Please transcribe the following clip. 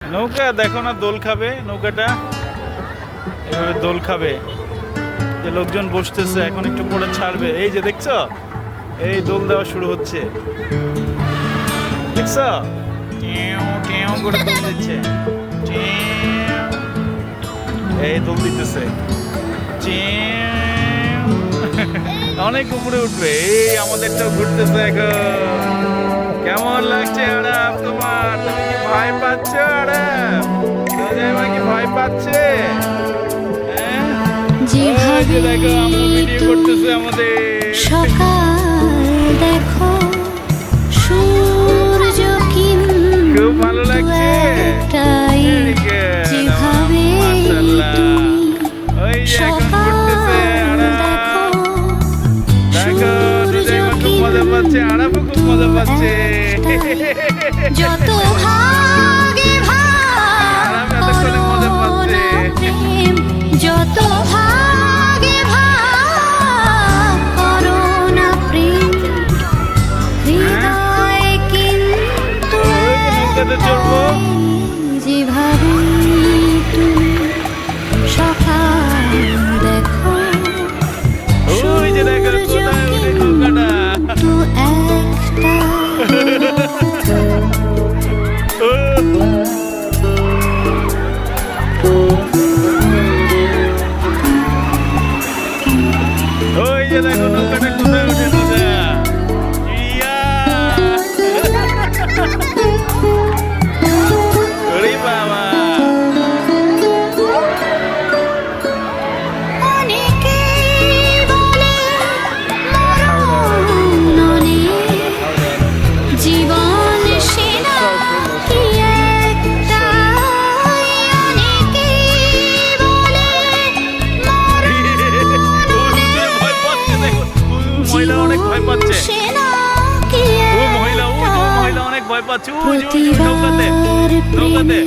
নৌকা দেখো না, দোল খাবে নৌকাটা, এভাবে দোল খাবে। যে লোকজন বসতেছে, এখন একটু পরে ছাড়বে। এই যে দেখছো, এই দোল দেওয়া শুরু হচ্ছে, দেখছো? টিউ টিউ করে দোল দিচ্ছে, এই দোল দিতেছে, অনেক উপরে উঠবে। এই আমাদেরটাও ঘুরতেছে এখন। কেমন লাগছে আরাম তোমার? তুমি কি ভয় পাচ্ছ আরাম? কি ভয় পাচ্ছে? দেখো আম্মু ভিডিও করতেছে আমাদের। সকাল দেখো, সূর্য খুব ভালো লাগছে। যেভাবে ওই যে এখন ঘুরতেছে আরাম। দেখো দিদিমা খুব মজা পাচ্ছে, আরামও খুব মজা পাচ্ছে। যত ভাগে আরাম এতক্ষণে মজা পাচ্ছে। যত ভাগে করো না প্রেম, হৃদয় কিন্তু নৌকাতে চড়বো। যেভাবে তুমি সকাল দেখো, ওই যে দেখো কোথায় উঠে নৌকাটা। তো একটা ওই যে দেখো নৌকাটা কোথায় উঠে নৌকা। ওরে বাবা, অনেকেই বলে মরণ অনেক, জীবন সেনা কি একটাই। অনেকেই বলে ভয় পাচ্ছে, দেখো মহিলা অনেক ভয় পাচ্ছে। সেনা কি ও মহিলা, ও মহিলা অনেক ভয় পাচ্ছে। ওই যে নৌকাতে, নৌকাতে।